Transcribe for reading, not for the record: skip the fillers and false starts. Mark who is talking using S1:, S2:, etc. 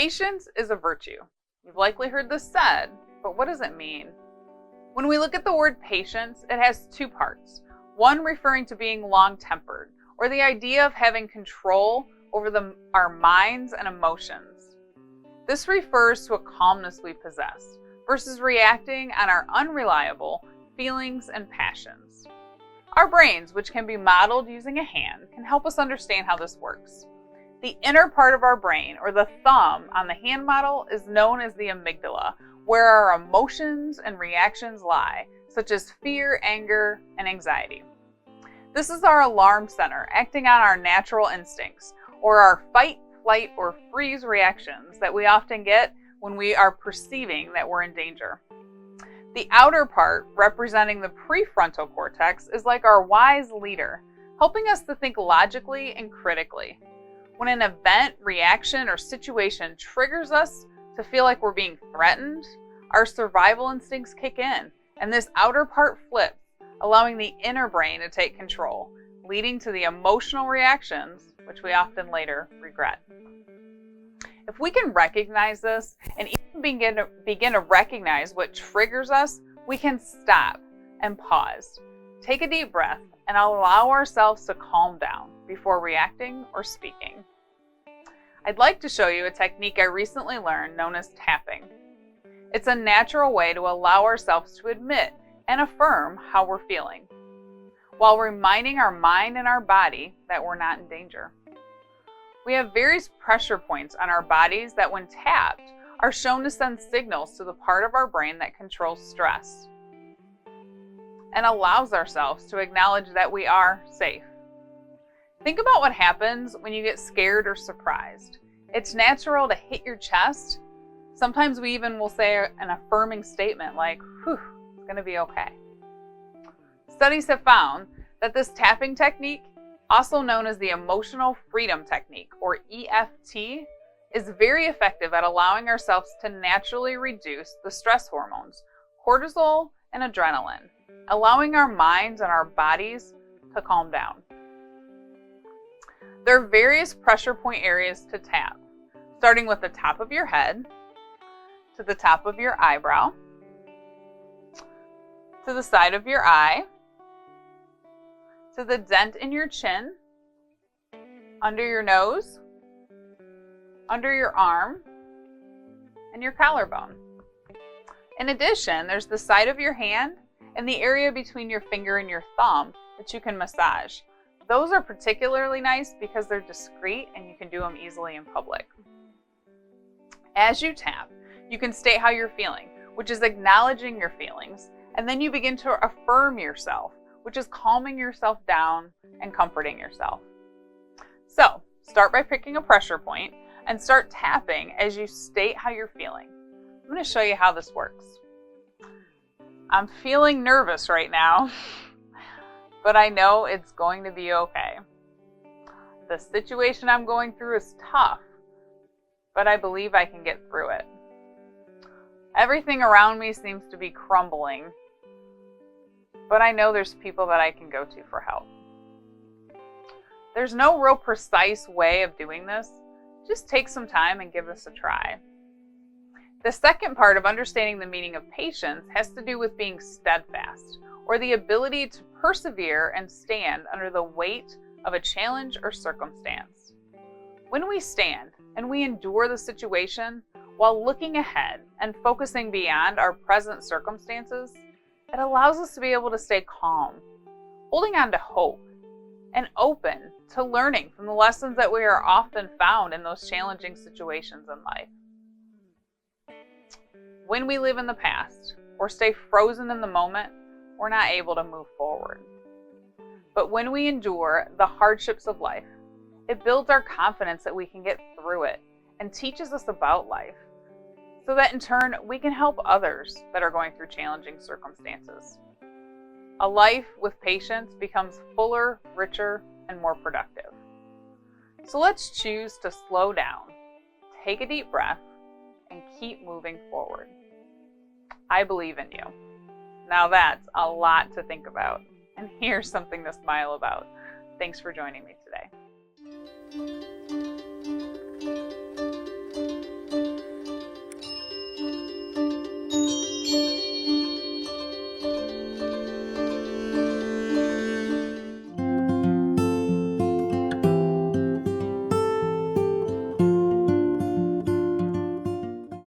S1: Patience is a virtue. You've likely heard this said, but what does it mean? When we look at the word patience, it has two parts. One referring to being long-tempered, or the idea of having control over our minds and emotions. This refers to a calmness we possess, versus reacting on our unreliable feelings and passions. Our brains, which can be modeled using a hand, can help us understand how this works. The inner part of our brain, or the thumb on the hand model, is known as the amygdala, where our emotions and reactions lie, such as fear, anger, and anxiety. This is our alarm center, acting on our natural instincts, or our fight, flight, or freeze reactions that we often get when we are perceiving that we're in danger. The outer part, representing the prefrontal cortex, is like our wise leader, helping us to think logically and critically. When an event, reaction, or situation triggers us to feel like we're being threatened, our survival instincts kick in, and this outer part flips, allowing the inner brain to take control, leading to the emotional reactions, which we often later regret. If we can recognize this and even begin to recognize what triggers us, we can stop and pause, take a deep breath, and allow ourselves to calm down before reacting or speaking. I'd like to show you a technique I recently learned known as tapping. It's a natural way to allow ourselves to admit and affirm how we're feeling, while reminding our mind and our body that we're not in danger. We have various pressure points on our bodies that, when tapped, are shown to send signals to the part of our brain that controls stress and allows ourselves to acknowledge that we are safe. Think about what happens when you get scared or surprised. It's natural to hit your chest. Sometimes we even will say an affirming statement like, "Whew, it's going to be okay." Studies have found that this tapping technique, also known as the emotional freedom technique, or EFT, is very effective at allowing ourselves to naturally reduce the stress hormones, cortisol and adrenaline, allowing our minds and our bodies to calm down. There are various pressure point areas to tap, starting with the top of your head, to the top of your eyebrow, to the side of your eye, to the dent in your chin, under your nose, under your arm, and your collarbone. In addition, there's the side of your hand and the area between your finger and your thumb that you can massage. Those are particularly nice because they're discreet and you can do them easily in public. As you tap, you can state how you're feeling, which is acknowledging your feelings, and then you begin to affirm yourself, which is calming yourself down and comforting yourself. So, start by picking a pressure point and start tapping as you state how you're feeling. I'm going to show you how this works. I'm feeling nervous right now, but I know it's going to be okay. The situation I'm going through is tough, but I believe I can get through it. Everything around me seems to be crumbling, but I know there's people that I can go to for help. There's no real precise way of doing this. Just take some time and give this a try. The second part of understanding the meaning of patience has to do with being steadfast, or the ability to persevere and stand under the weight of a challenge or circumstance. When we stand and we endure the situation while looking ahead and focusing beyond our present circumstances, it allows us to be able to stay calm, holding on to hope, and open to learning from the lessons that we are often found in those challenging situations in life. When we live in the past or stay frozen in the moment, we're not able to move forward. But when we endure the hardships of life, it builds our confidence that we can get through it and teaches us about life, so that in turn we can help others that are going through challenging circumstances. A life with patience becomes fuller, richer, and more productive. So let's choose to slow down, take a deep breath, and keep moving forward. I believe in you. Now that's a lot to think about, and here's something to smile about. Thanks for joining me today.